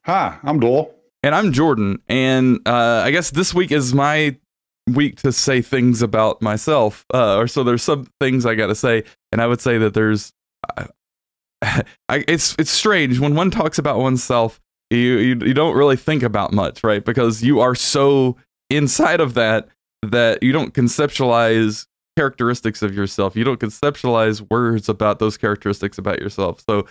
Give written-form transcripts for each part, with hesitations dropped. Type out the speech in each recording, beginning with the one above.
Hi, I'm Doyle. And I'm Jordan. And I guess this week is my week to say things about myself. Or so there's some things I got to say. And I would say that there's, it's strange when one talks about oneself. You don't really think about much, right? Because you are so inside of that you don't conceptualize characteristics of yourself. You don't conceptualize words about those characteristics about yourself. So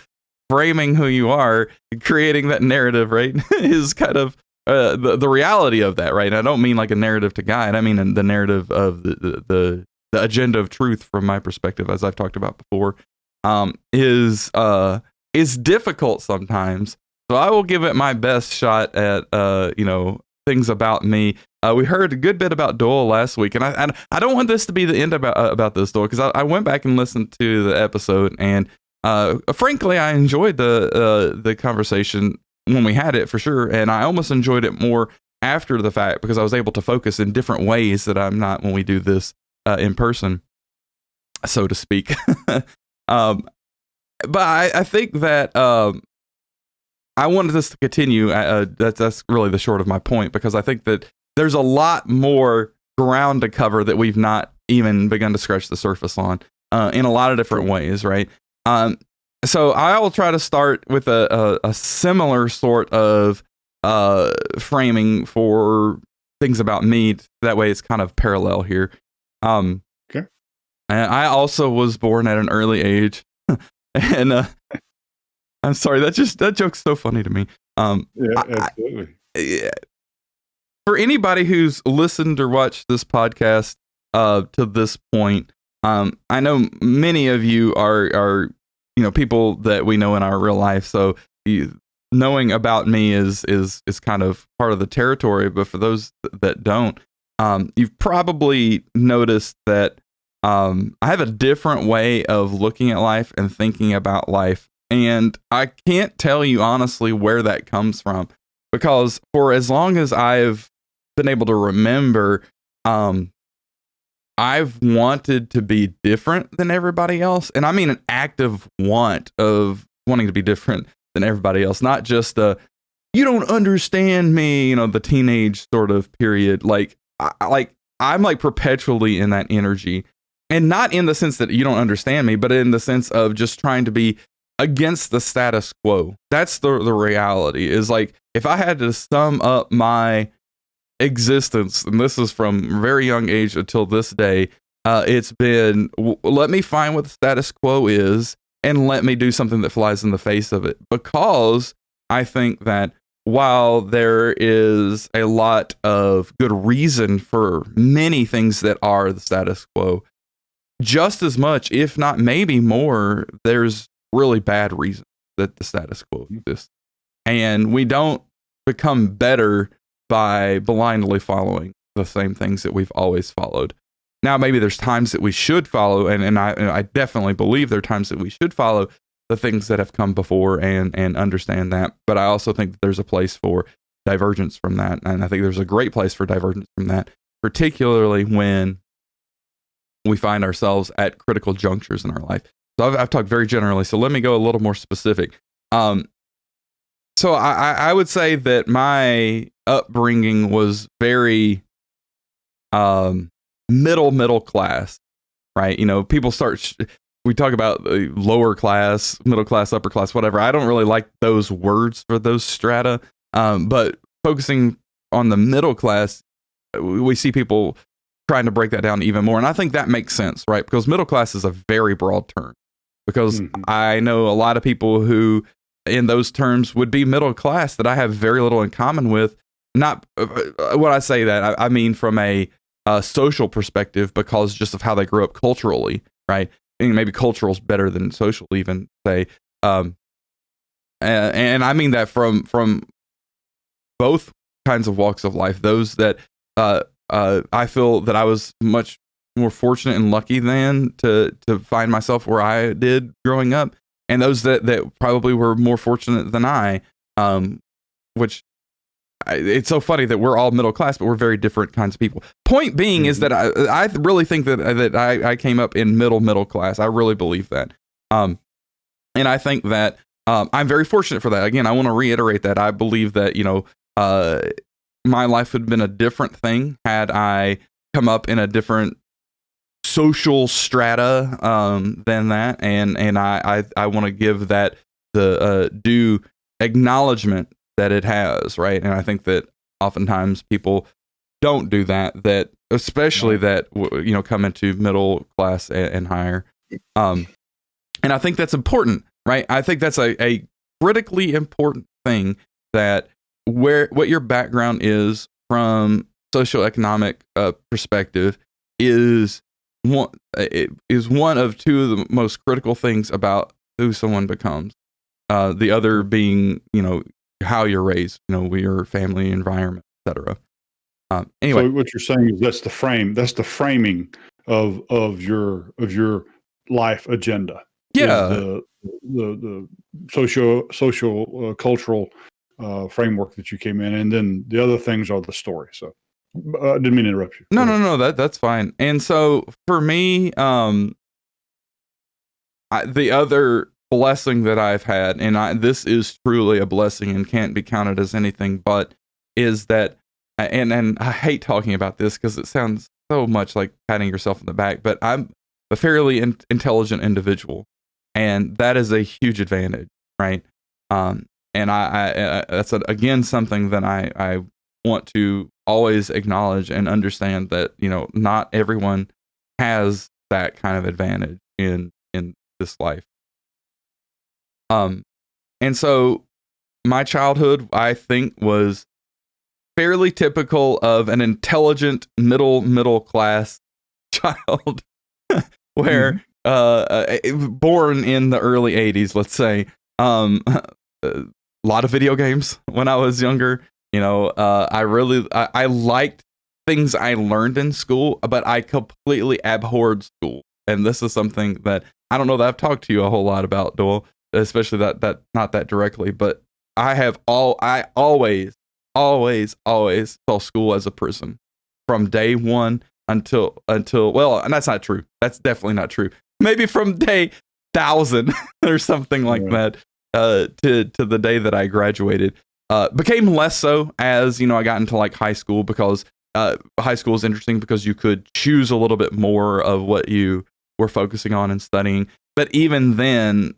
framing who you are, creating that narrative, right, is kind of the reality of that, right? And I don't mean like a narrative to guide. I mean the narrative of the agenda of truth from my perspective, as I've talked about before, is difficult sometimes. So I will give it my best shot at things about me. We heard a good bit about Doyle last week, and I don't want this to be the end about this, Doyle, because I went back and listened to the episode, and frankly, I enjoyed the conversation when we had it for sure, and I almost enjoyed it more after the fact because I was able to focus in different ways that I'm not when we do this in person, so to speak. But I think that I wanted this to continue. That's really the short of my point, because I think that there's a lot more ground to cover that we've not even begun to scratch the surface on in a lot of different ways, right? So I will try to start with a similar sort of framing for things about me. That way it's kind of parallel here. Okay. And I also was born at an early age. And I'm sorry, that joke's so funny to me. Yeah, absolutely. For anybody who's listened or watched this podcast to this point, I know many of you are people that we know in our real life. So knowing about me is kind of part of the territory. But for those that don't, you've probably noticed that I have a different way of looking at life and thinking about life. And I can't tell you honestly where that comes from, because for as long as I've been able to remember, I've wanted to be different than everybody else. And I mean an active want of wanting to be different than everybody else, not just you don't understand me, the teenage sort of period. I'm like perpetually in that energy, and not in the sense that you don't understand me, but in the sense of just trying to be against the status quo. That's the reality. Is like, if I had to sum up my existence, and this is from very young age until this day, it's been let me find what the status quo is and let me do something that flies in the face of it. Because I think that while there is a lot of good reason for many things that are the status quo, just as much, if not maybe more, there's really bad reason that the status quo exists. And we don't become better by blindly following the same things that we've always followed. Now, maybe there's times that we should follow, and I definitely believe there are times that we should follow the things that have come before and understand that. But I also think that there's a place for divergence from that. And I think there's a great place for divergence from that, particularly when we find ourselves at critical junctures in our life. So I've talked very generally, so let me go a little more specific. So I would say that my upbringing was very middle class, right? People we talk about lower class, middle class, upper class, whatever. I don't really like those words for those strata, but focusing on the middle class, we see people trying to break that down even more. And I think that makes sense, right? Because middle class is a very broad term, because I know a lot of people who in those terms would be middle class that I have very little in common with. Not when I say that, I mean from a social perspective, because just of how they grew up culturally, right? And maybe cultural is better than social, even say. And I mean that from both kinds of walks of life. Those that I feel that I was much more fortunate and lucky than to find myself where I did growing up, and those that probably were more fortunate than I, which it's so funny that we're all middle class, but we're very different kinds of people. Point being is that I really think that I came up in middle class. I really believe that. And I think that I'm very fortunate for that. Again, I want to reiterate that I believe that, my life would have been a different thing had I come up in a different social strata than that, and I want to give that the due acknowledgement that it has, right? And I think that oftentimes people don't do that. That especially that come into middle class and higher, and I think that's important, right? I think that's a critically important thing, that what your background is from socioeconomic perspective is one of two of the most critical things about who someone becomes. The other being, how you're raised, your family environment, etc. Anyway, so what you're saying is that's the framing of your life agenda. Is yeah, the social cultural framework that you came in, and then the other things are the story. So I didn't mean to interrupt you. no, that's fine. And so for me, the other blessing that I've had, and this is truly a blessing and can't be counted as anything but, is that, and I hate talking about this because it sounds so much like patting yourself on the back, but I'm a fairly intelligent individual, and that is a huge advantage, right? And I that's again something that I want to always acknowledge and understand, that not everyone has that kind of advantage in this life. And so my childhood, I think, was fairly typical of an intelligent middle class child, where born in the early 80s, let's say. A lot of video games when I was younger. I liked things I learned in school, but I completely abhorred school. And this is something that I don't know that I've talked to you a whole lot about, Doyle, especially that not that directly, but I always saw school as a prison from day one until well, and that's not true. That's definitely not true. Maybe from day 1,000 or something like that, to the day that I graduated. Became less so as I got into like high school, because high school is interesting because you could choose a little bit more of what you were focusing on and studying. But even then,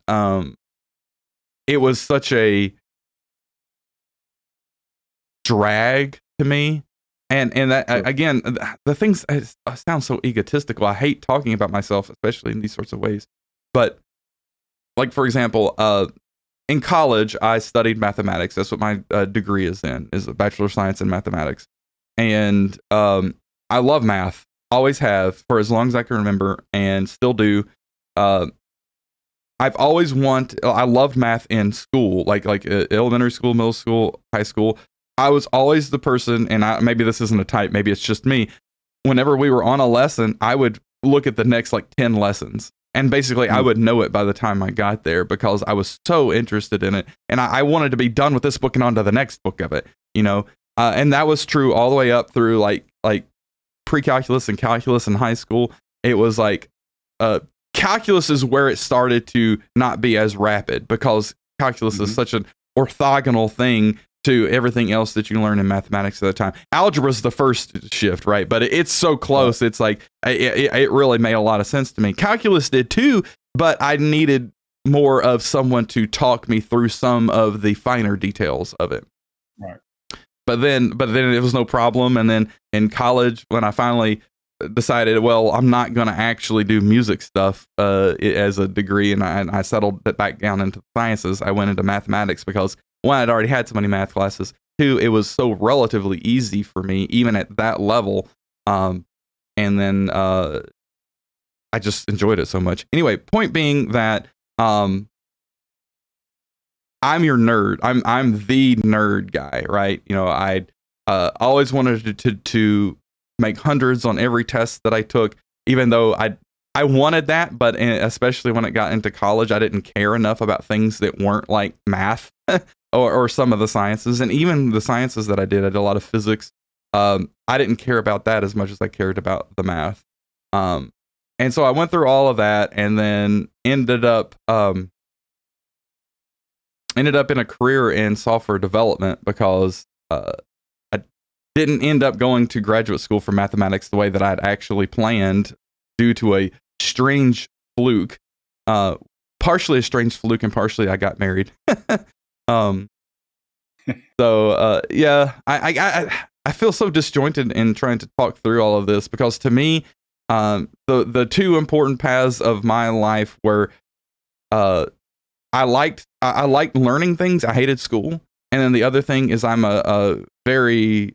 it was such a drag to me. And that, again, the things sound so egotistical. I hate talking about myself, especially in these sorts of ways. But like, for example, in college, I studied mathematics. That's what my degree is a Bachelor of Science in Mathematics. And I love math. Always have, for as long as I can remember, and still do. I've always I loved math in school, like elementary school, middle school, high school. I was always the person, and maybe this isn't a type, maybe it's just me. Whenever we were on a lesson, I would look at the next like 10 lessons. And basically, I would know it by the time I got there, because I was so interested in it. And I wanted to be done with this book and on to the next book of it, and that was true all the way up through like pre-calculus and calculus in high school. It was like calculus is where it started to not be as rapid, because calculus is such an orthogonal thing to everything else that you learn in mathematics at the time. Algebra is the first shift, right? But it's so close. It's like, it really made a lot of sense to me. Calculus did too, but I needed more of someone to talk me through some of the finer details of it. Right. But then it was no problem. And then in college, when I finally decided, well, I'm not going to actually do music stuff as a degree, and I settled back down into the sciences, I went into mathematics because, one, I'd already had so many math classes. Two, it was so relatively easy for me, even at that level. And then I just enjoyed it so much. Anyway, point being that I'm your nerd. I'm the nerd guy, right? I always wanted to make hundreds on every test that I took, even though I wanted that, but especially when it got into college, I didn't care enough about things that weren't like math or some of the sciences. And even the sciences that I did a lot of physics. I didn't care about that as much as I cared about the math. And so I went through all of that, and then ended up ended up in a career in software development because I didn't end up going to graduate school for mathematics the way that I'd actually planned due to a strange fluke. Partially a strange fluke, and partially I got married. Yeah, I feel so disjointed in trying to talk through all of this because to me, the two important paths of my life were I liked learning things. I hated school, and then the other thing is I'm a very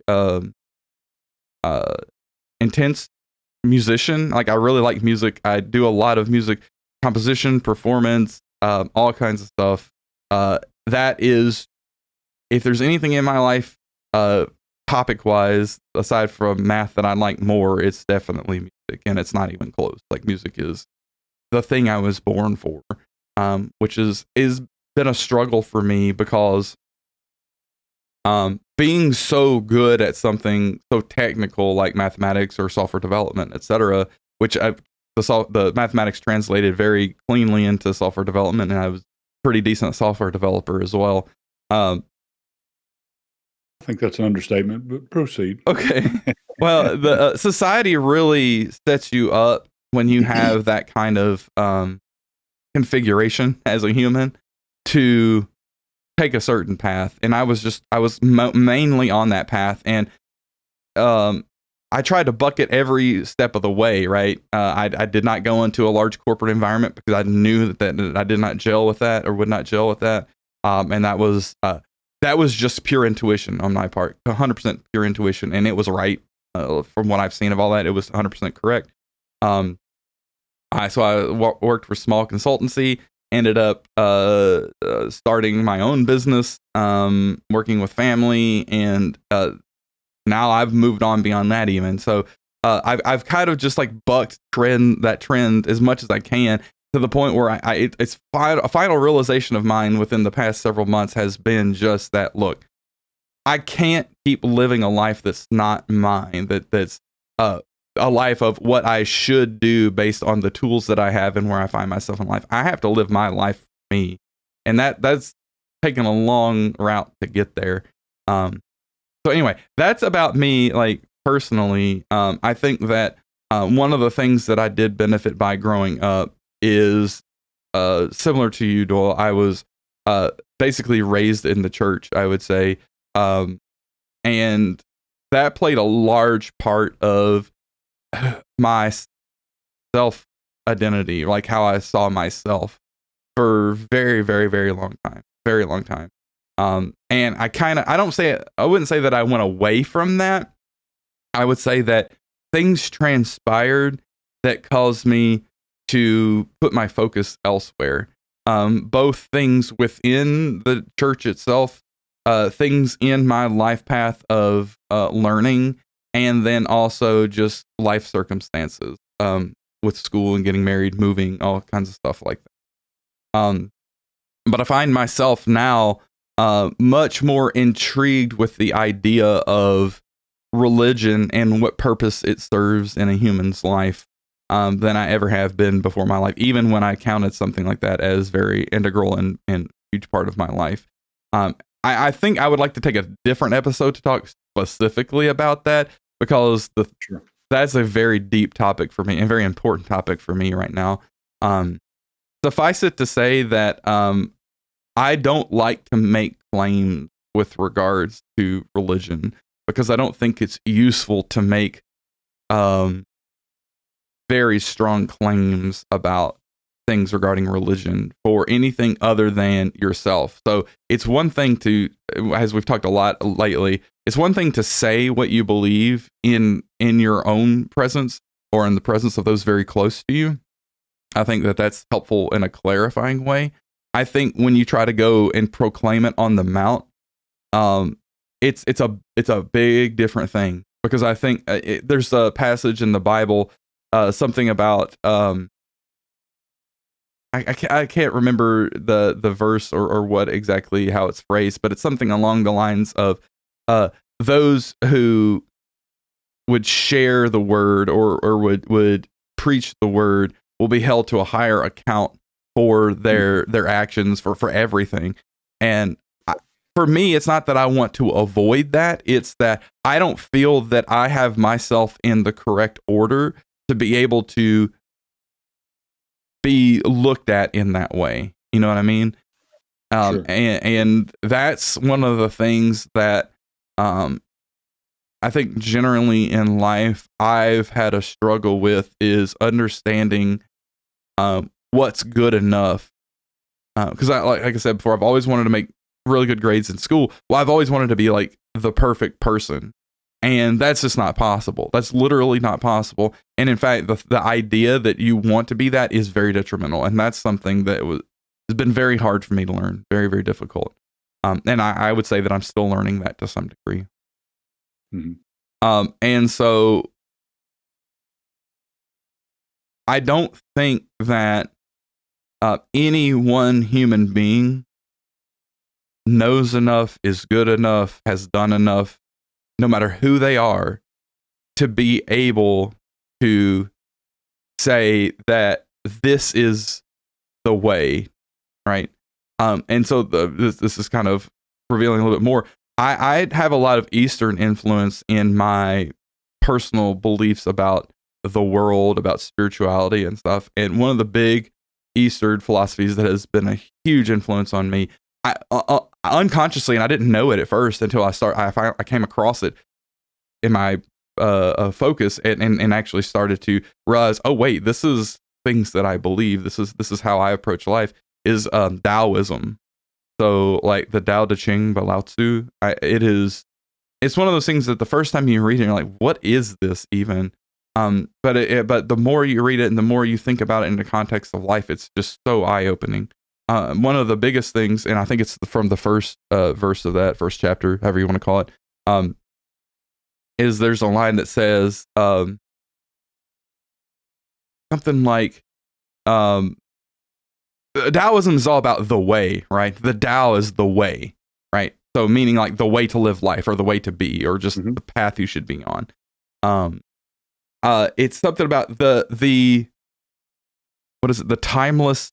intense musician. Like I really like music. I do a lot of music composition, performance, all kinds of stuff. That is, if there's anything in my life, topic wise, aside from math that I like more, it's definitely music, and it's not even close. Like music is the thing I was born for, which is been a struggle for me because being so good at something so technical like mathematics or software development, etc., which the mathematics translated very cleanly into software development, and I was a pretty decent software developer as well. I think that's an understatement, but proceed. Okay. Well, the society really sets you up when you have that kind of configuration as a human to take a certain path, and I was mainly on that path, and I tried to bucket every step of the way. Right, I did not go into a large corporate environment because I knew that I did not gel with that or would not gel with that, and that was just pure intuition on my part, 100% pure intuition, and it was right. From what I've seen of all that, it was 100% correct. I worked for small consultancy, ended up starting my own business, working with family, and now I've moved on beyond that even. So I've kind of just like bucked that trend as much as I can, to the point where it's a final realization of mine within the past several months has been just that, look, I can't keep living a life that's not mine, that's a life of what I should do based on the tools that I have and where I find myself in life. I have to live my life for me. And that's taken a long route to get there. So anyway, that's about me, like personally. I think that one of the things that I did benefit by growing up is similar to you, Doyle. I was basically raised in the church, I would say. And that played a large part of my self identity, like how I saw myself for very, very, very long time. And I wouldn't say that I went away from that. I would say that things transpired that caused me to put my focus elsewhere. Both things within the church itself, things in my life path of learning, and then also just life circumstances with school and getting married, moving, all kinds of stuff like that. But I find myself now much more intrigued with the idea of religion and what purpose it serves in a human's life than I ever have been before my life, even when I counted something like that as very integral and huge part of my life. I think I would like to take a different episode to talk specifically about that, because that's a very deep topic for me and very important topic for me right now. Suffice it to say that I don't like to make claims with regards to religion, because I don't think it's useful to make very strong claims about things regarding religion for anything other than yourself. So it's one thing to, as we've talked a lot lately, it's one thing to say what you believe in your own presence or in the presence of those very close to you. I think that that's helpful in a clarifying way. I think when you try to go and proclaim it on the mount, it's a big different thing, because I think there's a passage in the Bible, something about I can't remember the verse or what exactly how it's phrased, but it's something along the lines of those who would share the word or would preach the word will be held to a higher account for their actions for everything. And for me, it's not that I want to avoid that. It's that I don't feel that I have myself in the correct order to be able to be looked at in that way. You know what I mean? Sure. And that's one of the things that I think generally in life I've had a struggle with is understanding what's good enough. Because like I said before, I've always wanted to make really good grades in school. Well, I've always wanted to be like the perfect person. And that's just not possible. That's literally not possible. And in fact, the idea that you want to be that is very detrimental. And that's something that has been very hard for me to learn. Very, very difficult. And I would say that I'm still learning that to some degree. Mm-hmm. And so I don't think that any one human being knows enough, is good enough, has done enough, no matter who they are, to be able to say that this is the way, right? And so this is kind of revealing a little bit more. I have a lot of Eastern influence in my personal beliefs about the world, about spirituality and stuff. And one of the big Eastern philosophies that has been a huge influence on me, I unconsciously, and I didn't know it at first until I came across it in my focus and actually started to realize, oh wait, this is things that I believe. This is how I approach life. Is Taoism. So like the Tao Te Ching by Lao Tzu, it's one of those things that the first time you read it, you're like, what is this even? But the more you read it and the more you think about it in the context of life, it's just so eye-opening. One of the biggest things, and I think it's from the first verse of that first chapter, however you want to call it, is there's a line that says something like, Taoism is all about the way, right? The Tao is the way, right? So meaning like the way to live life or the way to be or just the path you should be on. It's something about the what is it? The timeless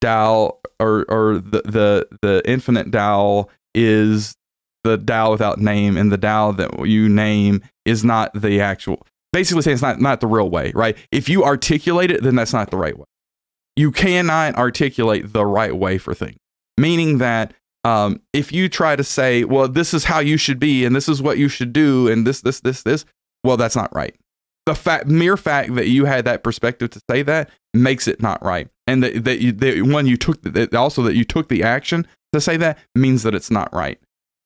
Tao or the infinite Tao is the Tao without name, and the Tao that you name is not the actual. Basically saying it's not the real way, right? If you articulate it, then that's not the right way. You cannot articulate the right way for things. Meaning that if you try to say, well, this is how you should be, and this is what you should do, and this, well, that's not right. The mere fact that you had that perspective to say that makes it not right. And that you took the action to say that means that it's not right.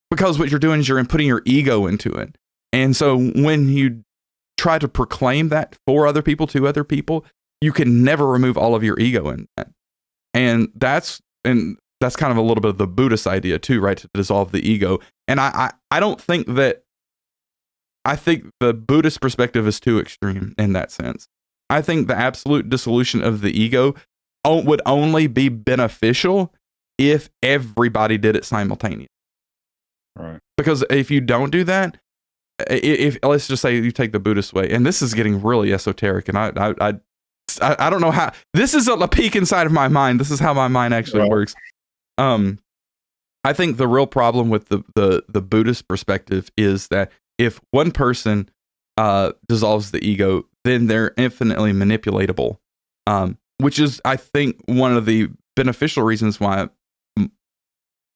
Because what you're doing is you're putting your ego into it. And so when you try to proclaim that for other people, to other people, you can never remove all of your ego in that. And that's kind of a little bit of the Buddhist idea too, right? To dissolve the ego. And I don't think that, I think the Buddhist perspective is too extreme in that sense. I think the absolute dissolution of the ego would only be beneficial if everybody did it simultaneously. Right. Because if you don't do that, if let's just say you take the Buddhist way, and this is getting really esoteric, and I don't know how, this is a peek inside of my mind. This is how my mind actually works. I think the real problem with the Buddhist perspective is that if one person dissolves the ego, then they're infinitely manipulatable, which is, I think, one of the beneficial reasons why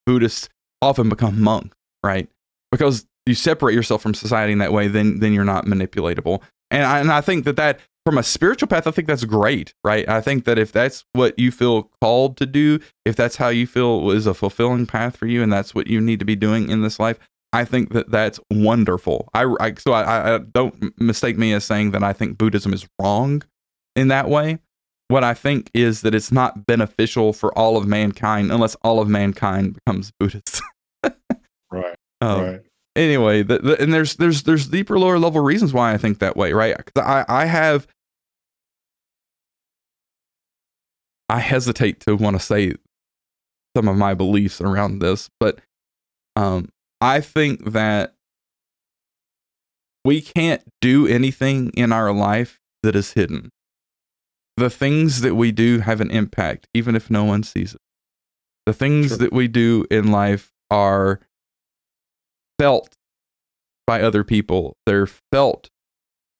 Buddhists often become monks, right? Because you separate yourself from society in that way, then you're not manipulatable. And I think that from a spiritual path, I think that's great, right? I think that if that's what you feel called to do, if that's how you feel is a fulfilling path for you, and that's what you need to be doing in this life, I think that that's wonderful. So I don't mistake me as saying that I think Buddhism is wrong in that way. What I think is that it's not beneficial for all of mankind unless all of mankind becomes Buddhist. Right. Right. Anyway, and there's deeper, lower level reasons why I think that way, right? Because I hesitate to want to say some of my beliefs around this, but I think that we can't do anything in our life that is hidden. The things that we do have an impact, even if no one sees it. The things Sure. that we do in life are felt by other people. They're felt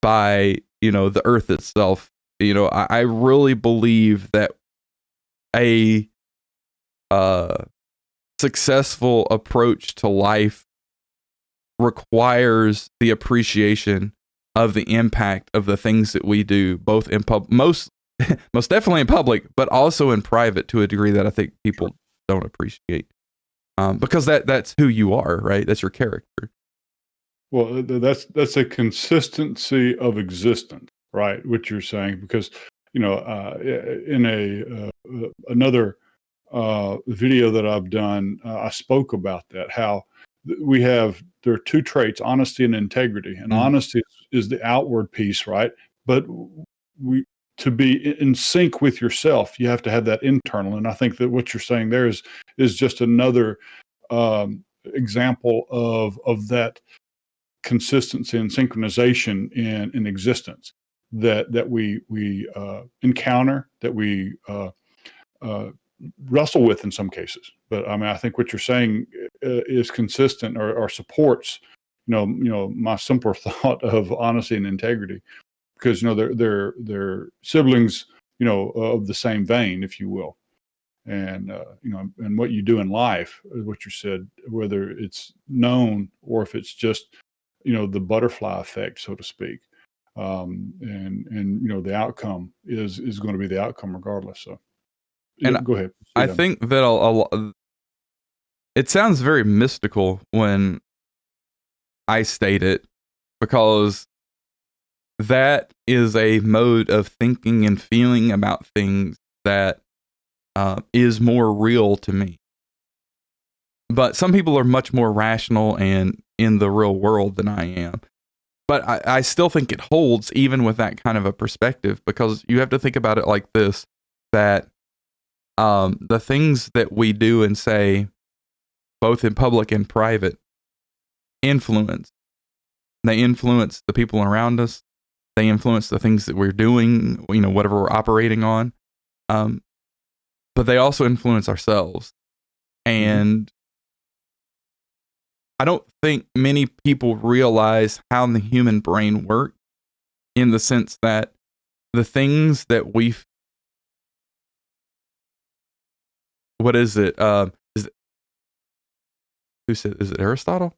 by, the earth itself. I really believe that a successful approach to life requires the appreciation of the impact of the things that we do, both in most definitely in public, but also in private to a degree that I think people don't appreciate. Because that's who you are, right? That's your character. Well, that's a consistency of existence, right? What you're saying, because in another video that I've done, I spoke about that. How there are two traits: honesty and integrity. And honesty is the outward piece, right? But we to be in sync with yourself, you have to have that internal. And I think that what you're saying there is just another example of that consistency and synchronization in existence that we encounter, that we wrestle with in some cases. But I mean, I think what you're saying is consistent or supports my simpler thought of honesty and integrity, because they're siblings, of the same vein, if you will. And and what you do in life, what you said, whether it's known or if it's just the butterfly effect, so to speak. And the outcome is going to be the outcome regardless. So yeah, And go ahead. I think that it sounds very mystical when I state it, because that is a mode of thinking and feeling about things that is more real to me. But some people are much more rational and in the real world than I am. But I still think it holds even with that kind of a perspective, because you have to think about it like this, that the things that we do and say, both in public and private, influence. They influence the people around us. They influence the things that we're doing, whatever we're operating on. But they also influence ourselves. And I don't think many people realize how the human brain works, in the sense that the things that what is it? Who said? Is it Aristotle?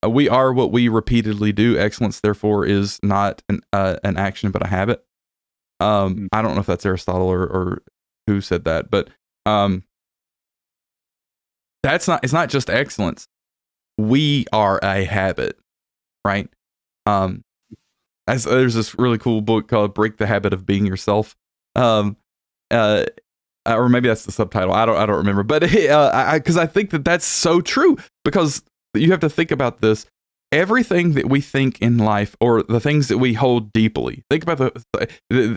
We are what we repeatedly do. Excellence, therefore, is not an action but a habit. I don't know if that's Aristotle or who said that, but it's not just excellence. We are a habit, right? There's this really cool book called "Break the Habit of Being Yourself," or maybe that's the subtitle. I don't remember, but because I think that's so true, because you have to think about this. Everything that we think in life, or the things that we hold deeply, think about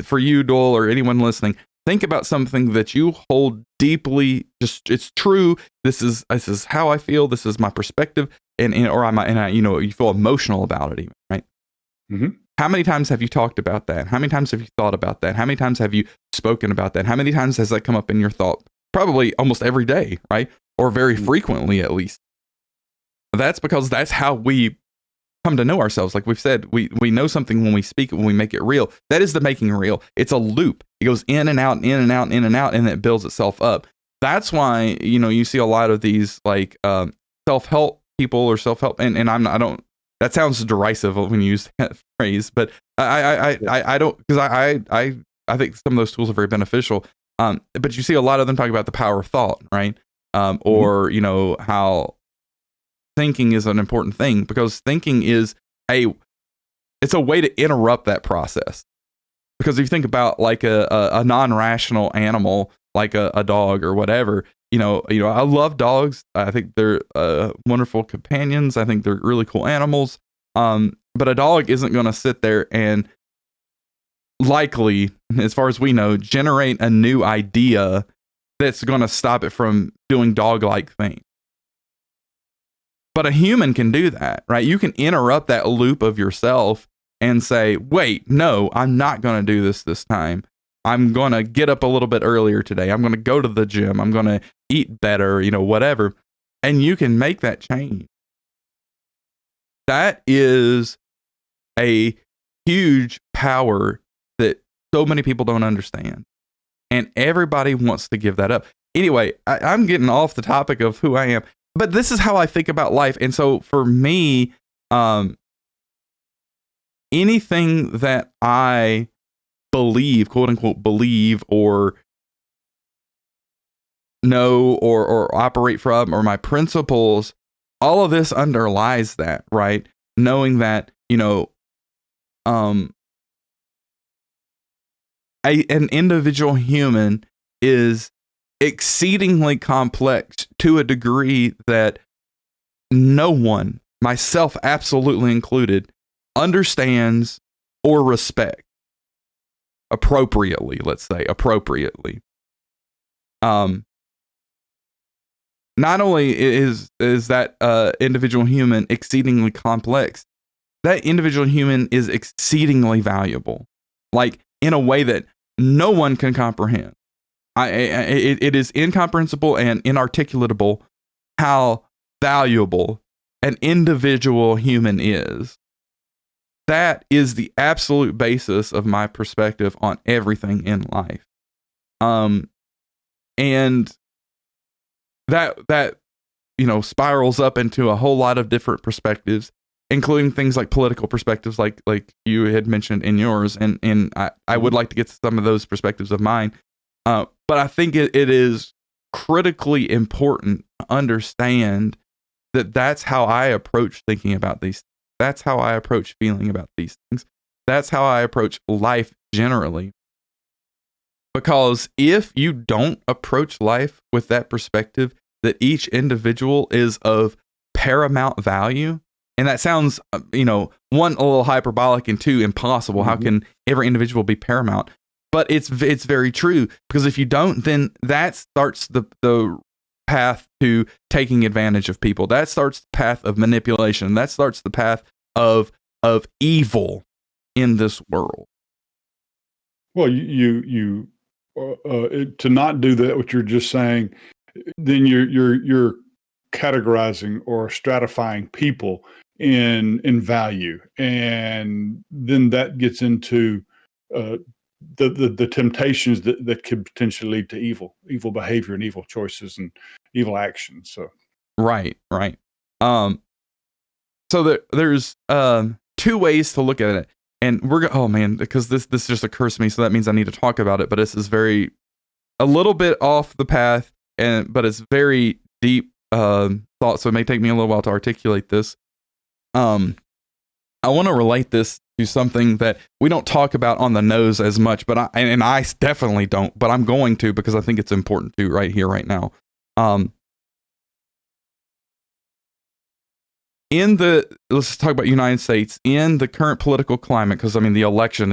for you, Doyle, or anyone listening, think about something that you hold deeply. Just, it's true. This is how I feel. This is my perspective, and you feel emotional about it, even, right? Mm-hmm. How many times have you talked about that? How many times have you thought about that? How many times have you spoken about that? How many times has that come up in your thought? Probably almost every day, right? Or very frequently, at least. That's because that's how we come to know ourselves. Like we've said, we know something when we speak it, when we make it real. That is the making real. It's a loop. It goes in and out, and in and out, and in and out, and it builds itself up. That's why, you see a lot of these like self-help people or self-help, and I don't, that sounds derisive when you use that phrase, but I don't, because I think some of those tools are very beneficial. But you see a lot of them talk about the power of thought, right? Or how thinking is an important thing, because thinking is it's a way to interrupt that process. Because if you think about like a non-rational animal, like a dog or whatever, I love dogs. I think they're wonderful companions. I think they're really cool animals. But a dog isn't going to sit there and, likely, as far as we know, generate a new idea that's going to stop it from doing dog-like things. But a human can do that, right? You can interrupt that loop of yourself and say, wait, no, I'm not going to do this time. I'm going to get up a little bit earlier today. I'm going to go to the gym. I'm going to eat better, whatever. And you can make that change. That is a huge power that so many people don't understand. And everybody wants to give that up. Anyway, I'm getting off the topic of who I am, but this is how I think about life. And so for me, anything that I believe, quote unquote, believe or know or operate from, or my principles, all of this underlies that, right? Knowing that, an individual human is exceedingly complex to a degree that no one, myself absolutely included, understands or respects appropriately. Let's say appropriately. Not only is that individual human exceedingly complex, that individual human is exceedingly valuable, like in a way that no one can comprehend. It is incomprehensible and inarticulatable how valuable an individual human is. That is the absolute basis of my perspective on everything in life. And that spirals up into a whole lot of different perspectives, including things like political perspectives, like you had mentioned in yours, and I would like to get to some of those perspectives of mine. But I think it is critically important to understand that that's how I approach thinking about these. That's how I approach feeling about these things. That's how I approach life generally. Because if you don't approach life with that perspective, that each individual is of paramount value, and that sounds, one, a little hyperbolic, and two, impossible. Mm-hmm. How can every individual be paramount? But it's very true, because if you don't, then that starts the path to taking advantage of people. That starts the path of manipulation. That starts the path of evil in this world. Well, you to not do that, what you're just saying, then you're categorizing or stratifying people in value, and then that gets into the temptations that could potentially lead to evil behavior and evil choices and evil actions. So right. So there's two ways to look at it, and because this just occurs to me, so that means I need to talk about it. But this is a little bit off the path, but it's very deep thought, so it may take me a little while to articulate this. I want to relate this to something that we don't talk about on the nose as much, but I definitely don't, but I'm going to, because I think it's important to right here, right now. Let's talk about United States in the current political climate, because the election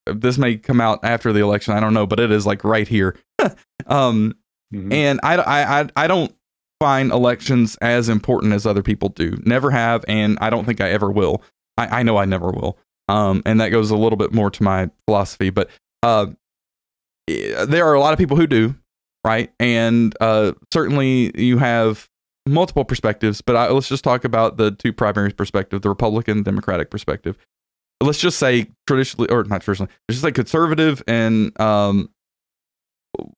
this may come out after the election, I don't know, but it is like right here. Mm-hmm. And I don't find elections as important as other people do. Never have, and I don't think I ever will. I know I never will. And that goes a little bit more to my philosophy, but there are a lot of people who do, right? And certainly you have multiple perspectives, but let's just talk about the two primary perspectives, the Republican Democratic perspective. Let's just say traditionally, or not traditionally, let's just say conservative and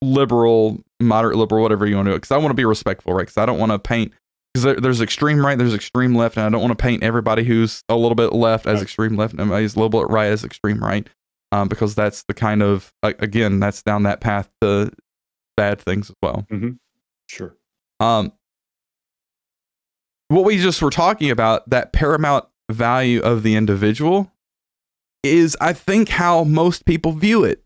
liberal, moderate liberal, whatever you want to do, because I want to be respectful, right? Because I don't want to paint, because there's extreme right, there's extreme left, and I don't want to paint everybody who's a little bit left as extreme left and everybody who's a little bit right as extreme right, because that's the kind of, again, that's down that path to bad things as well. Mm-hmm. Sure. What we just were talking about, that paramount value of the individual, is, I think, how most people view it.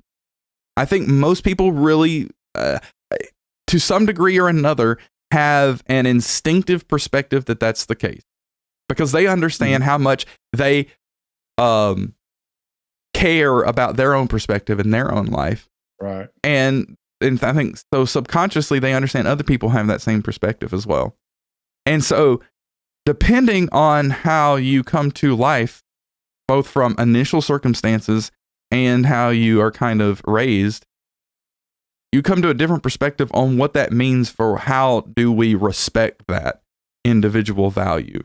I think most people really, to some degree or another, have an instinctive perspective that that's the case, because they understand how much they care about their own perspective in their own life. Right. And I think so subconsciously they understand other people have that same perspective as well. And so depending on how you come to life, both from initial circumstances and how you are kind of raised, you come to a different perspective on what that means for how do we respect that individual value.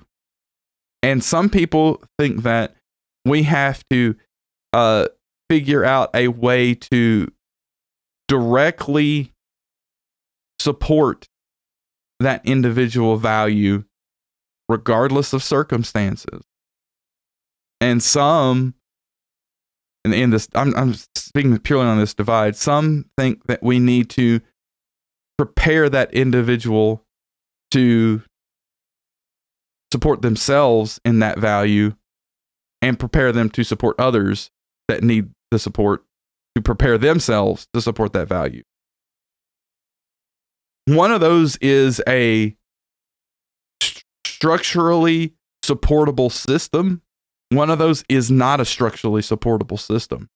And some people think that we have to figure out a way to directly support that individual value regardless of circumstances. And some, in this, I'm speaking purely on this divide, some think that we need to prepare that individual to support themselves in that value and prepare them to support others that need the support to prepare themselves to support that value. One of those is a structurally supportable system. One of those is not a structurally supportable system.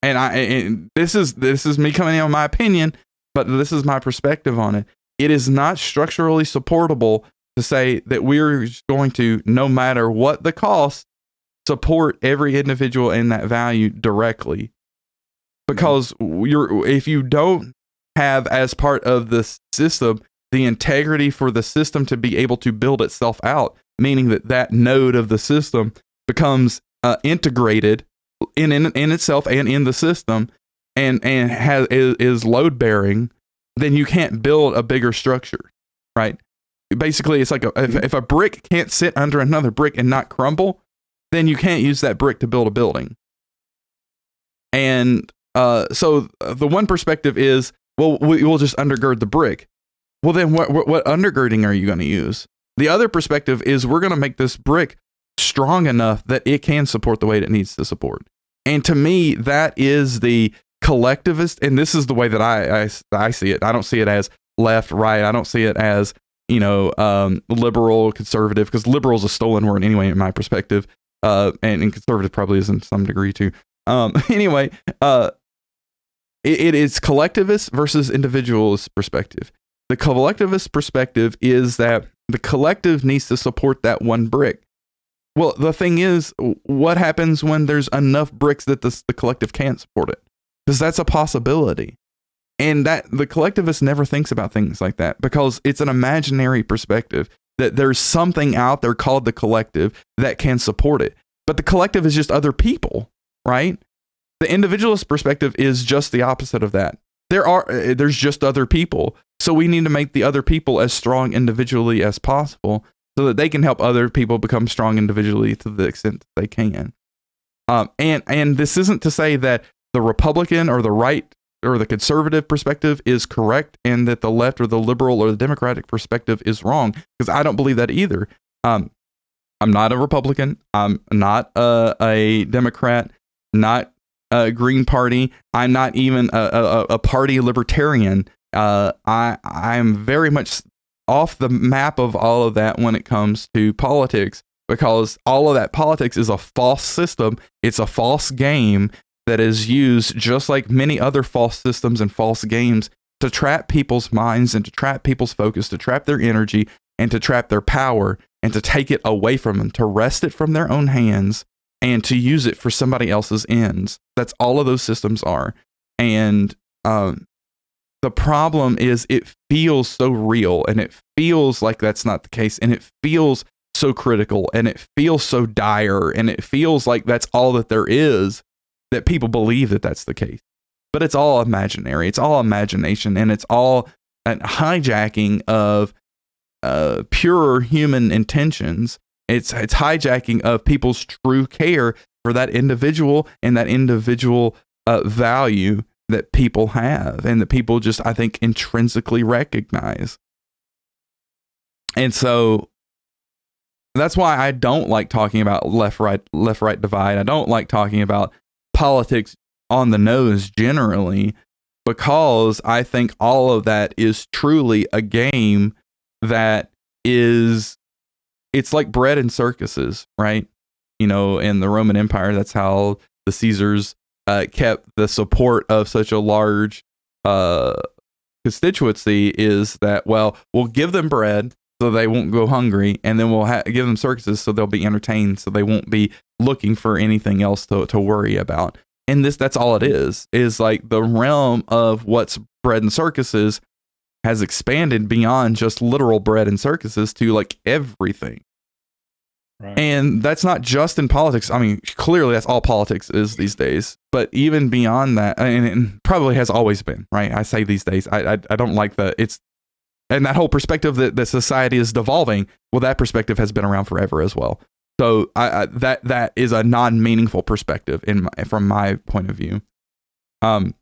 And this is me coming in on my opinion, but this is my perspective on it. It is not structurally supportable to say that we're going to, no matter what the cost, support every individual in that value directly. Because if you don't have as part of the system the integrity for the system to be able to build itself out, meaning that node of the system becomes integrated in itself and in the system, and is load bearing, then you can't build a bigger structure, right? Basically, it's like if a brick can't sit under another brick and not crumble, then you can't use that brick to build a building. And so the one perspective is, well, we'll just undergird the brick. Well, then what undergirding are you going to use? The other perspective is we're going to make this brick strong enough that it can support the weight it needs to support. And to me, that is the collectivist, and this is the way that I see it. I don't see it as left, right. I don't see it as, liberal, conservative, because liberal is a stolen word anyway, in my perspective. And conservative probably is in some degree too. Anyway, it is collectivist versus individualist perspective. The collectivist perspective is that the collective needs to support that one brick. Well, the thing is, what happens when there's enough bricks that the collective can't support it? Because that's a possibility. And that the collectivist never thinks about things like that because it's an imaginary perspective that there's something out there called the collective that can support it. But the collective is just other people, right? The individualist perspective is just the opposite of that. There's just other people. So we need to make the other people as strong individually as possible so that they can help other people become strong individually to the extent that they can. And this isn't to say that the Republican or the right or the conservative perspective is correct and that the left or the liberal or the Democratic perspective is wrong, because I don't believe that either. I'm not a Republican. I'm not a Democrat, not a Green Party. I'm not even a party libertarian. I'm very much off the map of all of that when it comes to politics, because all of that politics is a false system. It's a false game that is used, just like many other false systems and false games, to trap people's minds and to trap people's focus, to trap their energy and to trap their power and to take it away from them, to wrest it from their own hands and to use it for somebody else's ends. That's all of those systems are. And the problem is it feels so real, and it feels like that's not the case, and it feels so critical, and it feels so dire, and it feels like that's all that there is, that people believe that that's the case. But it's all imaginary. It's all imagination, and it's all an hijacking of pure human intentions. It's hijacking of people's true care for that individual and that individual value that people have and that people just, I think, intrinsically recognize. And so that's why I don't like talking about left-right divide. I don't like talking about politics on the nose generally, because I think all of that is truly a game that is, it's like bread and circuses, right? In the Roman Empire, that's how the Caesars kept the support of such a large constituency, is that, well, we'll give them bread so they won't go hungry, and then we'll give them circuses so they'll be entertained, so they won't be looking for anything else to worry about. And that's all it is like the realm of what's bread and circuses has expanded beyond just literal bread and circuses to like everything. Right. And that's not just in politics. I mean, clearly that's all politics is these days. But even beyond that, and it probably has always been, right? I say these days, I don't like and that whole perspective that society is devolving. Well, that perspective has been around forever as well. So that is a non-meaningful perspective from my point of view. But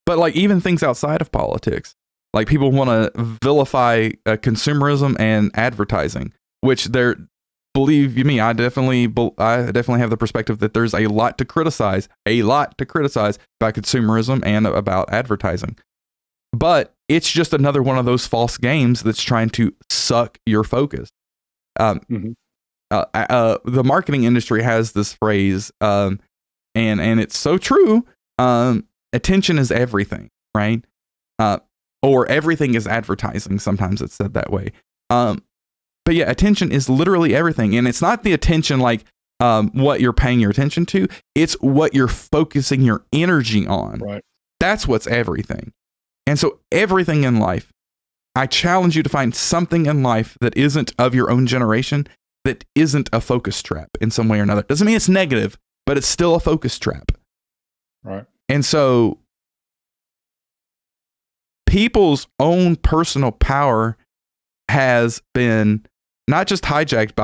like even things outside of politics, like people want to vilify consumerism and advertising, which believe you me, I definitely have the perspective that there's a lot to criticize about consumerism and about advertising. But it's just another one of those false games that's trying to suck your focus. The marketing industry has this phrase, and it's so true. Attention is everything, right? Or everything is advertising. Sometimes it's said that way. But yeah, attention is literally everything. And it's not the attention like what you're paying your attention to. It's what you're focusing your energy on. Right. That's what's everything. And so everything in life, I challenge you to find something in life that isn't of your own generation, that isn't a focus trap in some way or another. Doesn't mean it's negative, but it's still a focus trap. Right. And so people's own personal power has been not just hijacked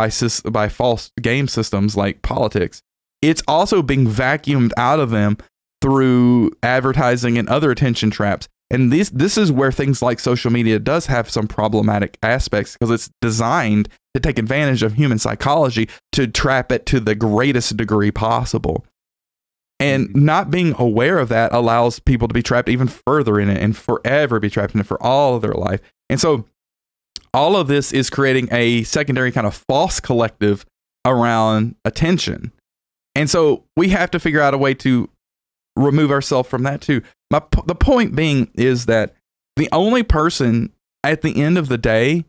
by false game systems like politics, it's also being vacuumed out of them through advertising and other attention traps. And this is where things like social media does have some problematic aspects because it's designed to take advantage of human psychology to trap it to the greatest degree possible. And not being aware of that allows people to be trapped even further in it and forever be trapped in it for all of their life. And so all of this is creating a secondary kind of false collective around attention. And so we have to figure out a way to remove ourselves from that too. The point being is that the only person at the end of the day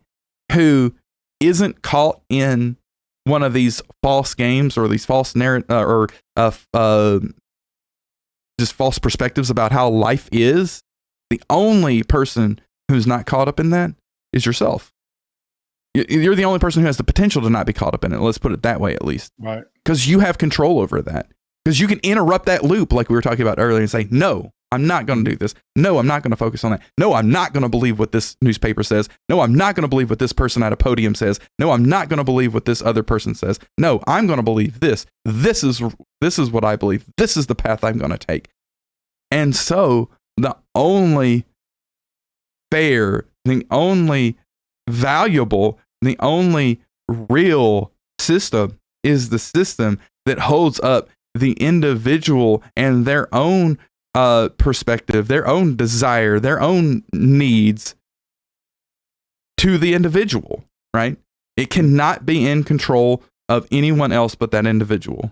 who isn't caught in one of these false games or these false just false perspectives about how life is, the only person who's not caught up in that is yourself. You're the only person who has the potential to not be caught up in it. Let's put it that way, at least. Right. Because you have control over that. Because you can interrupt that loop like we were talking about earlier and say, no, I'm not going to do this. No, I'm not going to focus on that. No, I'm not going to believe what this newspaper says. No, I'm not going to believe what this person at a podium says. No, I'm not going to believe what this other person says. No, I'm going to believe this. This is what I believe. This is the path I'm going to take. And so the only fair, the only valuable, the only real system is the system that holds up the individual and their own perspective, their own desire, their own needs to the individual, right? It cannot be in control of anyone else but that individual.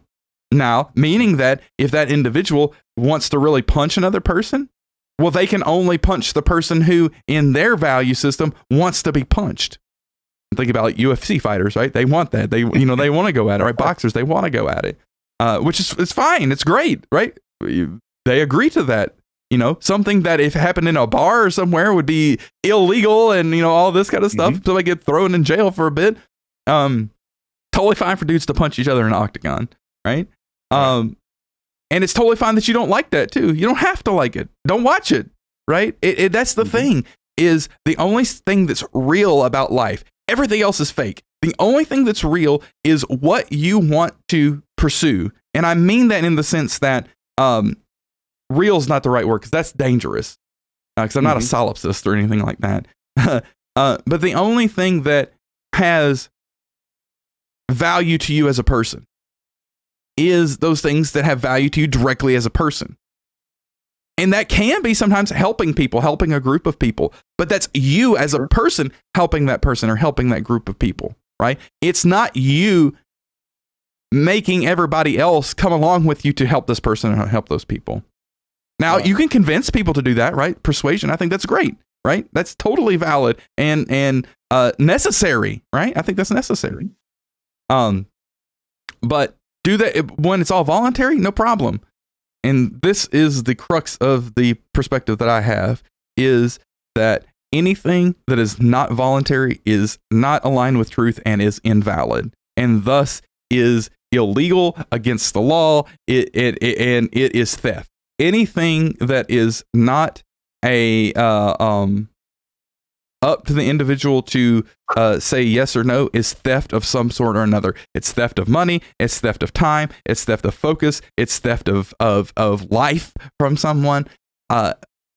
Now, meaning that if that individual wants to really punch another person, well, they can only punch the person who, in their value system, wants to be punched. Think about like UFC fighters, right? They want that. They want to go at it, right? Boxers, they want to go at it, which is it's fine. It's great, right? They agree to that. Something that if it happened in a bar or somewhere would be illegal and, all this kind of stuff. So they get thrown in jail for a bit. Totally fine for dudes to punch each other in an octagon, right? And it's totally fine that you don't like that too. You don't have to like it. Don't watch it, right? That's the thing, is the only thing that's real about life. Everything else is fake. The only thing that's real is what you want to pursue. And I mean that in the sense that real is not the right word because that's dangerous. Because I'm not a solipsist or anything like that. But the only thing that has value to you as a person is those things that have value to you directly as a person. And that can be sometimes helping people, helping a group of people. But that's you as a person helping that person or helping that group of people, right? It's not you making everybody else come along with you to help this person or help those people. Now, you can convince people to do that, right? Persuasion, I think that's great, right? That's totally valid and necessary, right? I think that's necessary. But Do that when it's all voluntary, no problem. And this is the crux of the perspective that I have, is that anything that is not voluntary is not aligned with truth and is invalid, and thus is illegal, against the law, and it is theft. Anything that is not a up to the individual to say yes or no is theft of some sort or another. It's theft of money, it's theft of time, it's theft of focus, it's theft of life from someone.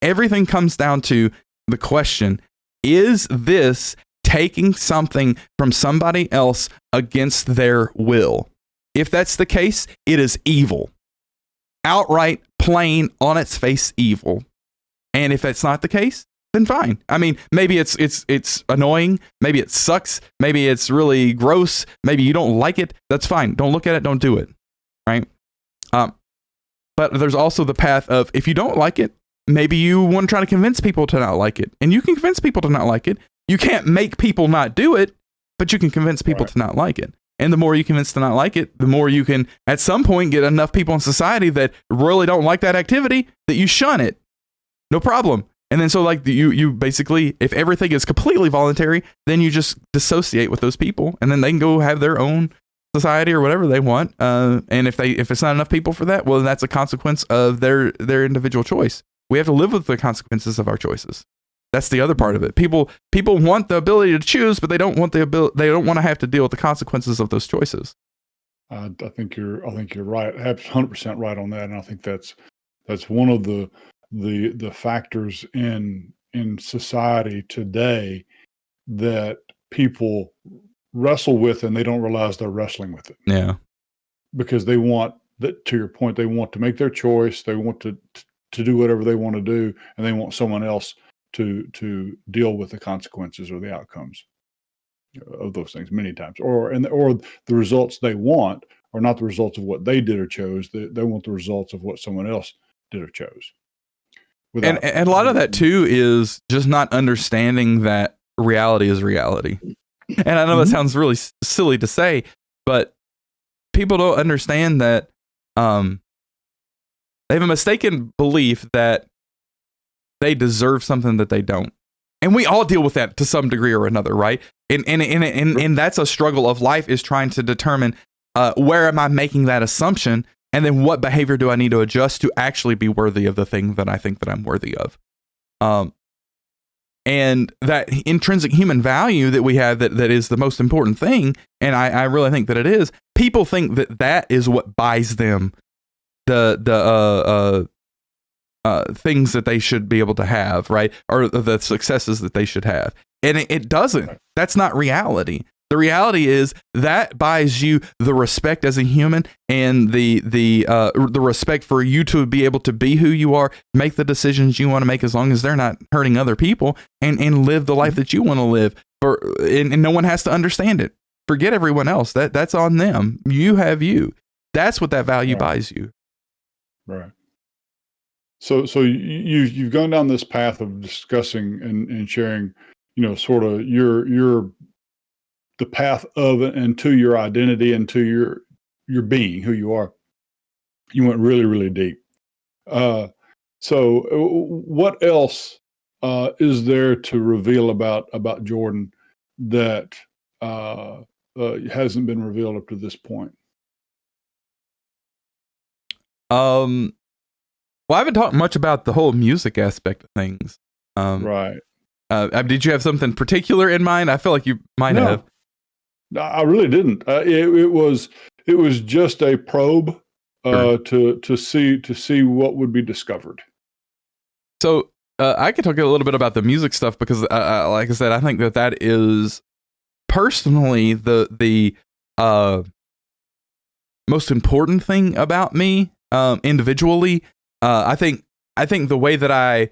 Everything comes down to the question, is this taking something from somebody else against their will? If that's the case, it is evil. Outright, plain, on its face evil. And if that's not the case, then fine. I mean, maybe it's annoying, maybe it sucks, maybe it's really gross, maybe you don't like it. That's fine. Don't look at it, don't do it. Right? But there's also the path of, if you don't like it, maybe you want to try to convince people to not like it. And you can convince people to not like it. You can't make people not do it, but you can convince people to not like it. And the more you convince to not like it, the more you can, at some point, get enough people in society that really don't like that activity that you shun it. No problem. And then so like you basically, if everything is completely voluntary, then you just dissociate with those people, and then they can go have their own society or whatever they want. And if it's not enough people for that, well, that's a consequence of their individual choice. We have to live with the consequences of our choices. That's the other part of it. People want the ability to choose, but they don't want they don't want to have to deal with the consequences of those choices. I think you're right, 100% right on that, and I think that's one of the factors in society today that people wrestle with, and they don't realize they're wrestling with it. Yeah, because they want that. To your point, they want to make their choice. They want to do whatever they want to do, and they want someone else to deal with the consequences or the outcomes of those things many times, or the results they want are not the results of what they did or chose. They want the results of what someone else did or chose. And a lot of that too is just not understanding that reality is reality. And I know that sounds really silly to say, but people don't understand that they have a mistaken belief that they deserve something that they don't. And we all deal with that to some degree or another, right? And that's a struggle of life, is trying to determine where am I making that assumption, and then what behavior do I need to adjust to actually be worthy of the thing that I think that I'm worthy of. And that intrinsic human value that we have, that is the most important thing, and I really think that it is. People think that is what buys them the things that they should be able to have, right? Or the successes that they should have. And it doesn't. That's not reality. The reality is that buys you the respect as a human, and the respect for you to be able to be who you are, make the decisions you want to make, as long as they're not hurting other people, and live the life that you want to live. And no one has to understand it. Forget everyone else. That's on them. You have you. That's what that value buys you. Right. So you've gone down this path of discussing and sharing, sort of the path of and to your identity and to your being, who you are. You went really, really deep. So what else is there to reveal about Jordan that hasn't been revealed up to this point? Well, I haven't talked much about the whole music aspect of things. Right. Did you have something particular in mind? I feel like you might have. No, I really didn't. It was just a probe to see what would be discovered. So I could talk a little bit about the music stuff, because, like I said, I think that is personally the most important thing about me individually. I think the way that I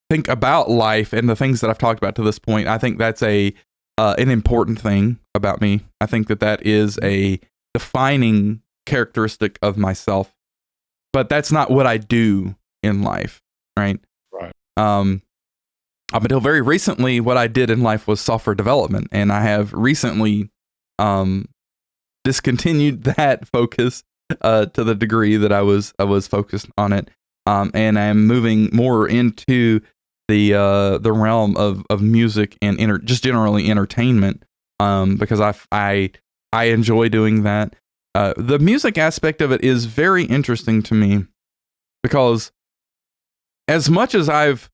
think about life and the things that I've talked about to this point, I think that's an important thing about me. I think that is a defining characteristic of myself, but that's not what I do in life, right? Right. Up until very recently, what I did in life was software development, and I have recently discontinued that focus to the degree that I was focused on it, and I'm moving more into the realm of music and just generally entertainment, because I enjoy doing that. The music aspect of it is very interesting to me because as much as I've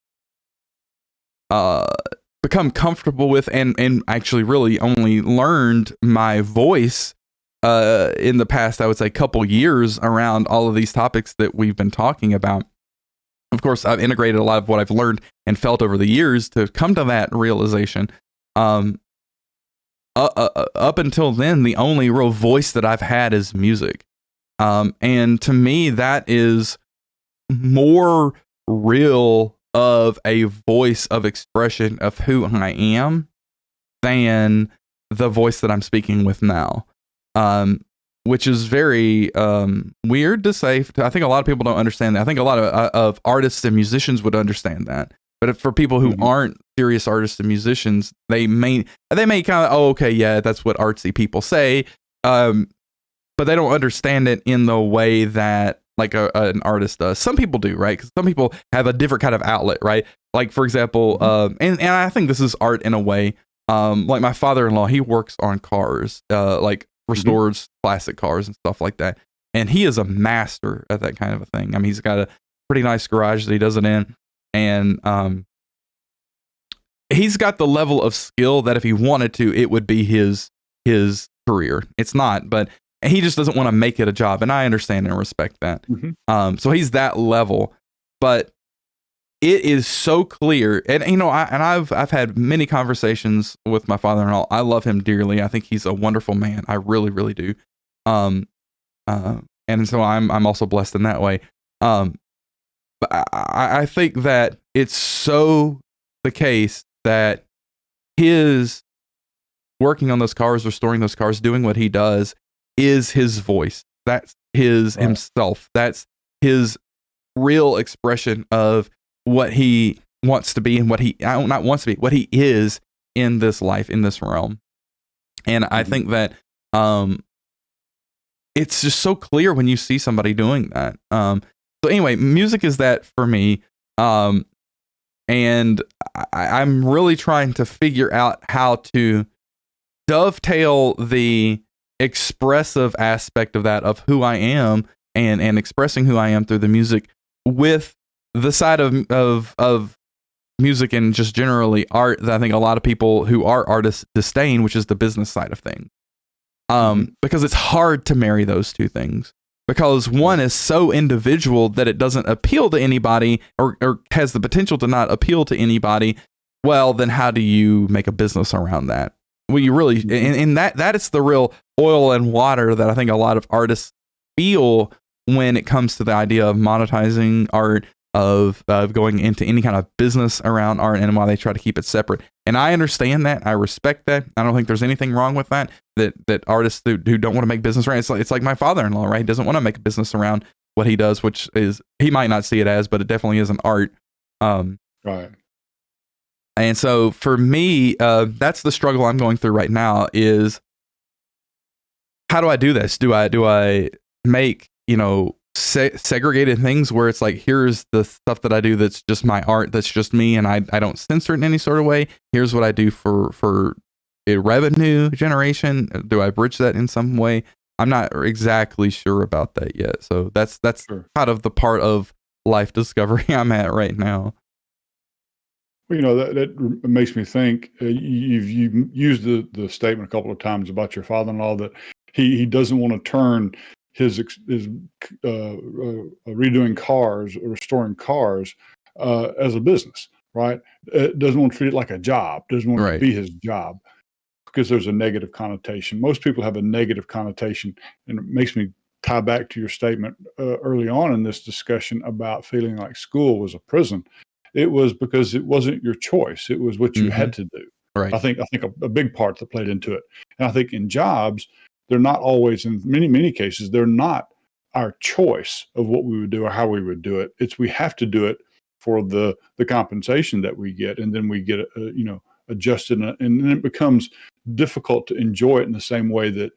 become comfortable with and actually really only learned my voice in the past, I would say, couple years around all of these topics that we've been talking about. Of course, I've integrated a lot of what I've learned and felt over the years to come to that realization. Up until then, the only real voice that I've had is music. And to me, that is more real of a voice of expression of who I am than the voice that I'm speaking with now. Which is very weird to say. I think a lot of people don't understand that. I think a lot of artists and musicians would understand that. But for people who aren't serious artists and musicians, they may kind of, oh, okay, yeah, that's what artsy people say. But they don't understand it in the way that like an artist does. Some people do, right? Because some people have a different kind of outlet, right? Like, for example, and I think this is art in a way. Like my father-in-law, he works on cars, like restores classic cars and stuff like that. And he is a master at that kind of a thing. I mean, he's got a pretty nice garage that he does it in. And he's got the level of skill that if he wanted to, it would be his career. It's not, but he just doesn't want to make it a job. And I understand and respect that. So he's that level. But it is so clear. And, you know, I've had many conversations with my father-in-law. I love him dearly. I think he's a wonderful man. I really, really do. And so I'm also blessed in that way. But I think that it's so the case that his working on those cars, restoring those cars, doing what he does is his voice. That's his himself. That's his real expression of what he wants to be and what he not wants to be, what he is in this life, in this realm. And I think that it's just so clear when you see somebody doing that. So anyway, music is that for me. And I'm really trying to figure out how to dovetail the expressive aspect of that, of who I am and expressing who I am through the music, with the side of music and just generally art that I think a lot of people who are artists disdain, which is the business side of things. Because it's hard to marry those two things. Because one is so individual that it doesn't appeal to anybody, or has the potential to not appeal to anybody. Well, then how do you make a business around that? Well, you really, and that is the real oil and water that I think a lot of artists feel when it comes to the idea of monetizing art, of going into any kind of business around art, and why they try to keep it separate. And I understand that. I respect that. I don't think there's anything wrong with that. That artists who don't want to make business around, it's like my father-in-law, right? He doesn't want to make a business around what he does, which is, he might not see it as, but it definitely is an art. Right. And so for me, that's the struggle I'm going through right now, is how do I do this? Do I make, segregated things where it's like, here's the stuff that I do that's just my art, that's just me, and I don't censor it in any sort of way. Here's what I do for a revenue generation. Do I bridge that in some way? I'm not exactly sure about that yet. So that's Sure. kind of the part of life discovery I'm at right now. Well, that makes me think. You've used the statement a couple of times about your father-in-law that he doesn't want to turn his redoing cars or restoring cars as a business, right? Doesn't want to treat it like a job. Doesn't want it to be his job, because there's a negative connotation. Most people have a negative connotation, and it makes me tie back to your statement early on in this discussion about feeling like school was a prison. It was because it wasn't your choice. It was what you had to do. Right. I think a big part that played into it. And I think in jobs, they're not always, in many cases, they're not our choice of what we would do or how we would do it. It's we have to do it for the compensation that we get, and then we get adjusted, and then it becomes difficult to enjoy it in the same way that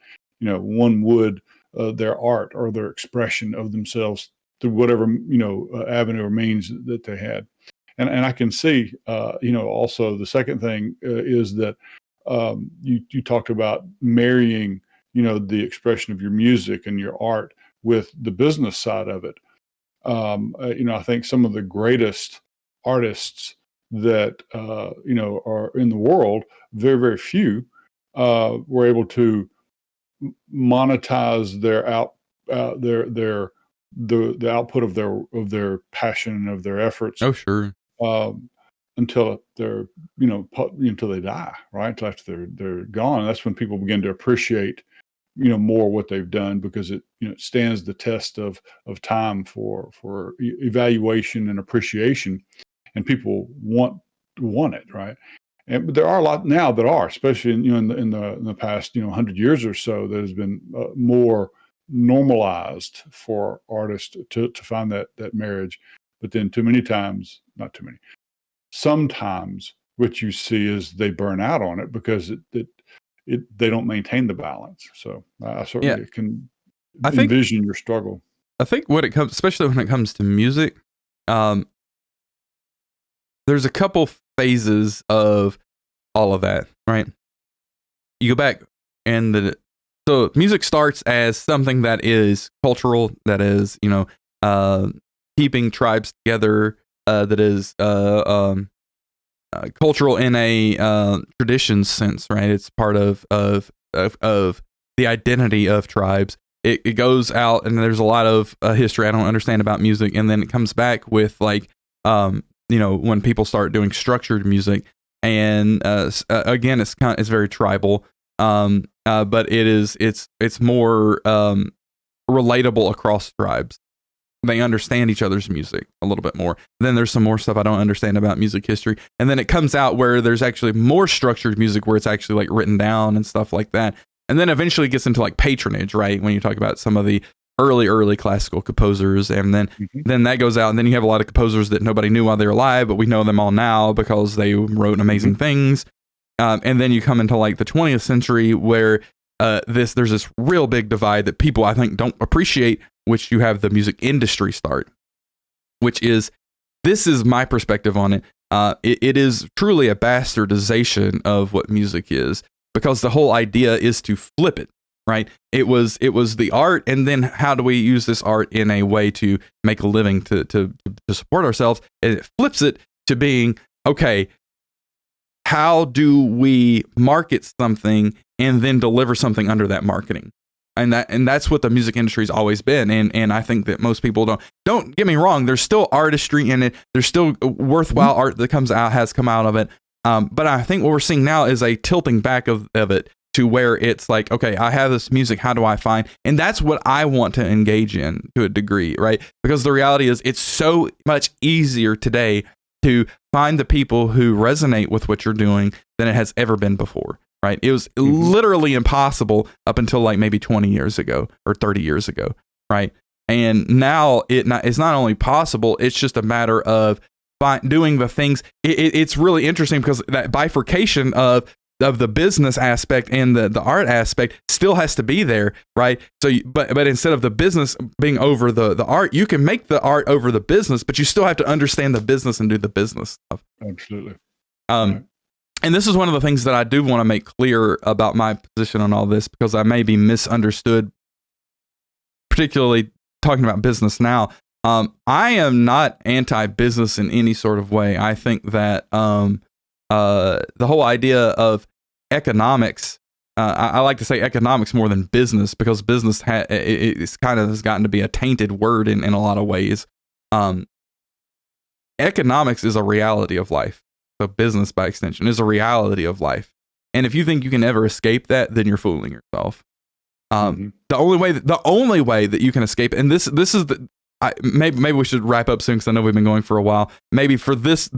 one would their art or their expression of themselves through whatever avenue or means that they had. And I can see, also the second thing is that you talked about marrying, the expression of your music and your art with the business side of it. I think some of the greatest artists that are in the world, very very few, were able to monetize the output of their passion and of their efforts Oh, sure. um, until they're until they die, right? Until after they're gone. And that's when people begin to appreciate more what they've done, because it stands the test of time for evaluation and appreciation, and people want it, right? And but there are a lot now that are, especially in the past 100 years or so, that has been more normalized for artists to find that marriage. But then too many times, not too many, sometimes what you see is they burn out on it because they don't maintain the balance. So I Yeah. certainly can I think envision your struggle. when it comes, especially when it comes to music, um, there's a couple phases of all of that, right? You go back and so music starts as something that is cultural, that is, uh, keeping tribes together, that is cultural in a tradition sense, right? It's part of the identity of tribes. It goes out, and there's a lot of history I don't understand about music, and then it comes back with like when people start doing structured music, and again it's very tribal, but it's more relatable across tribes. They understand each other's music a little bit more. Then there's some more stuff I don't understand about music history. And then it comes out where there's actually more structured music where it's actually like written down and stuff like that. And then eventually it gets into like patronage, right? When you talk about some of the early classical composers, and then that goes out, and then you have a lot of composers that nobody knew while they were alive, but we know them all now because they wrote amazing things. And then you come into like the 20th century where there's this real big divide that people I think don't appreciate, which you have the music industry start, which is, this is my perspective on it. It is truly a bastardization of what music is, because the whole idea is to flip it, right? It was the art, and then how do we use this art in a way to make a living, to support ourselves? And it flips it to being, okay, how do we market something and then deliver something under that marketing? And that's what the music industry has always been. And I think that most people don't get me wrong. There's still artistry in it. There's still worthwhile art that has come out of it. But I think what we're seeing now is a tilting back of it to where it's like, okay, I have this music. How do I find? And that's what I want to engage in to a degree, right? Because the reality is it's so much easier today to find the people who resonate with what you're doing than it has ever been before. Right. It was literally impossible up until like maybe 20 years ago or 30 years ago. Right. And now it's not only possible, it's just a matter of doing the things. It's really interesting because that bifurcation of the business aspect and the art aspect still has to be there. Right. So, but instead of the business being over the art, you can make the art over the business, but you still have to understand the business and do the business stuff. Absolutely. Right. And this is one of the things that I do want to make clear about my position on all this, because I may be misunderstood, particularly talking about business now. I am not anti-business in any sort of way. I think that the whole idea of economics, I like to say economics more than business, because business it's kind of has gotten to be a tainted word in a lot of ways. Economics is a reality of life. So business, by extension, is a reality of life. And if you think you can ever escape that, then you're fooling yourself. The only way that you can escape, and this is maybe we should wrap up soon, because I know we've been going for a while. Maybe for this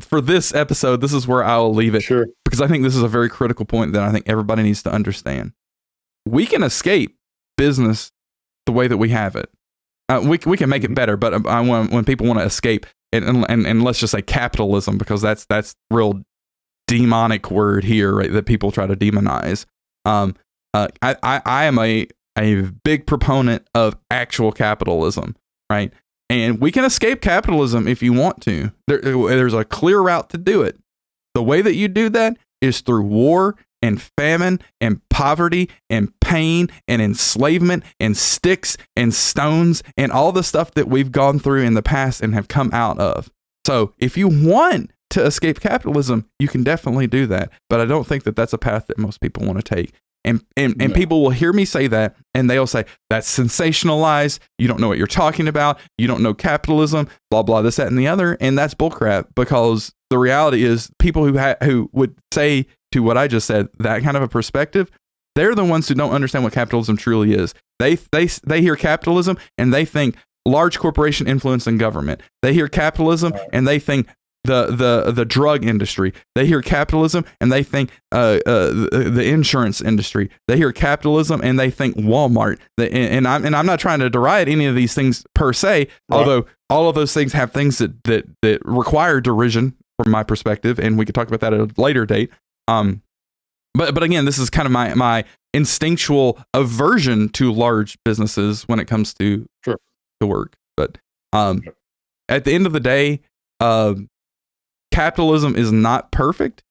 episode, this is where I will leave it. Sure. Because I think this is a very critical point that I think everybody needs to understand. We can escape business the way that we have it. We can make it better, but when people want to escape, and let's just say capitalism, because that's real demonic word here, right? That people try to demonize. I am a a big proponent of actual capitalism, right? And we can escape capitalism if you want to. There's a clear route to do it. The way that you do that is through war and famine and poverty and pain and enslavement and sticks and stones and all the stuff that we've gone through in the past and have come out of. So if you want to escape capitalism, you can definitely do that. But I don't think that that's a path that most people want to take. And No. people will hear me say that, and they'll say, that's sensationalized. You don't know what you're talking about. You don't know capitalism, blah, blah, this, that, and the other. And that's bullcrap, because the reality is people who would say to what I just said, that kind of a perspective, they're the ones who don't understand what capitalism truly is. They hear capitalism and they think large corporation influence in government. They hear capitalism and they think the drug industry. They hear capitalism and they think the insurance industry. They hear capitalism and they think Walmart. And I'm not trying to deride any of these things per se, Right. although all of those things have things that require derision from my perspective, and we could talk about that at a later date. But again, this is kind of my instinctual aversion to large businesses when it comes to Sure. to work. But at the end of the day, capitalism is not perfect,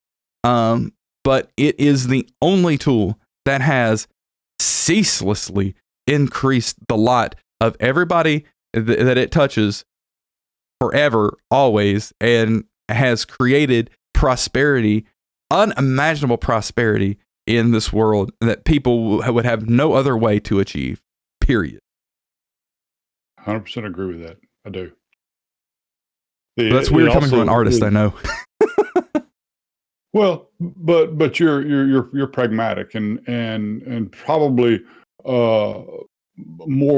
but it is the only tool that has ceaselessly increased the lot of everybody that it touches forever, always, and has created prosperity, unimaginable prosperity in this world that people would have no other way to achieve, period. 100% agree with that. I do. That's weird coming from an artist, I know. Well, but you're pragmatic and probably more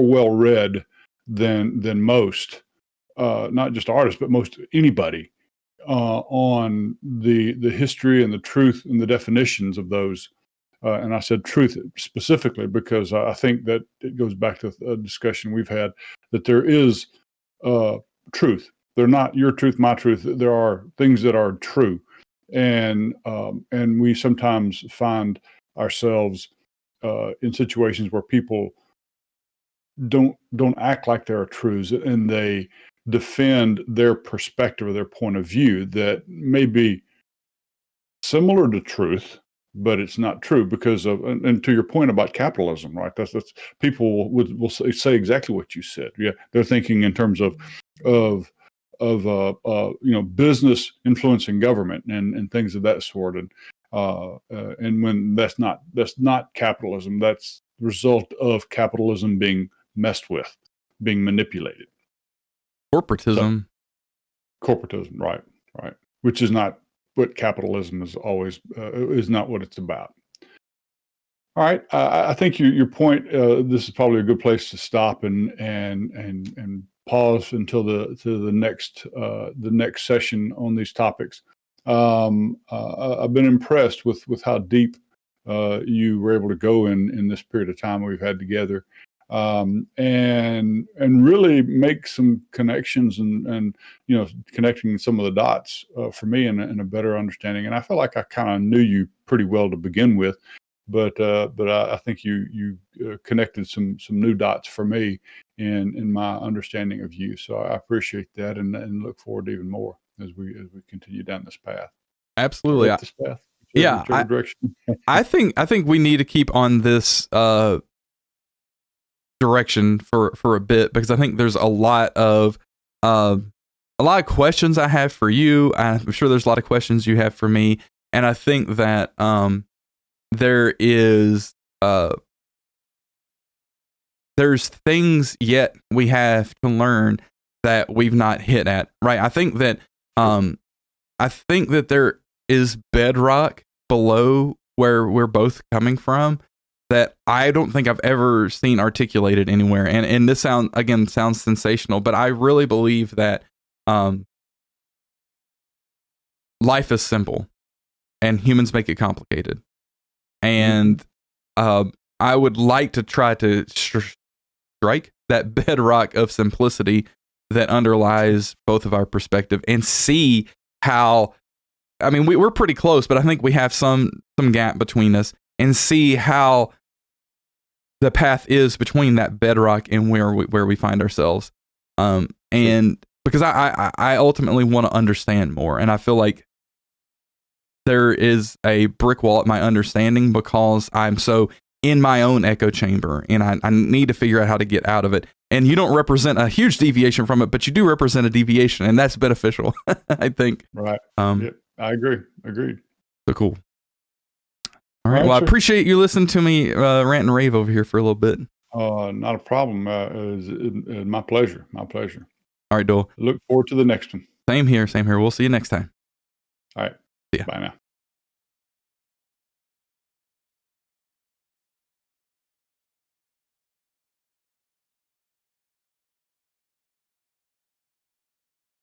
well read than most, not just artists, but most anybody on the history and the truth and the definitions of those. And I said truth specifically because I think that it goes back to a discussion we've had that there is truth. They're not your truth, my truth. There are things that are true, and we sometimes find ourselves in situations where people don't act like there are truths, and they defend their perspective or their point of view that may be similar to truth, but it's not true because of, and to your point about capitalism, right? That's people will say exactly what you said. Yeah, they're thinking in terms of business influencing government and things of that sort, and when that's not capitalism, that's the result of capitalism being messed with, being manipulated. Corporatism. So, corporatism, right, which is not what capitalism is always is not what it's about. All right, I think your point. This is probably a good place to stop and pause until the next session on these topics. I've been impressed with how deep you were able to go in this period of time we've had together, and really make some connections and connecting some of the dots for me in a better understanding. And I feel like I kind of knew you pretty well to begin with, but I think you connected some new dots for me in my understanding of you. So I appreciate that and look forward to even more as we continue down this path. Absolutely. This path, whichever direction. I think we need to keep on this direction for a bit, because I think there's a lot of questions I have for you. I'm sure there's a lot of questions you have for me, and I think that there's things yet we have to learn that we've not hit at, right? I think that there is bedrock below where we're both coming from that I don't think I've ever seen articulated anywhere. And this sounds sensational, but I really believe that life is simple and humans make it complicated. And I would like to try to strike that bedrock of simplicity that underlies both of our perspective and see how, I mean, we're pretty close, but I think we have some gap between us, and see how the path is between that bedrock and where we find ourselves. And because I ultimately want to understand more, and I feel like there is a brick wall at my understanding because I'm so in my own echo chamber, and I need to figure out how to get out of it. And you don't represent a huge deviation from it, but you do represent a deviation, and that's beneficial, I think. Right. Yep. I agree. Agreed. So cool. All right. Well, I appreciate you listening to me rant and rave over here for a little bit. Not a problem. It's my pleasure. My pleasure. All right, Doyle. Look forward to the next one. Same here. Same here. We'll see you next time. All right. See ya. Bye now.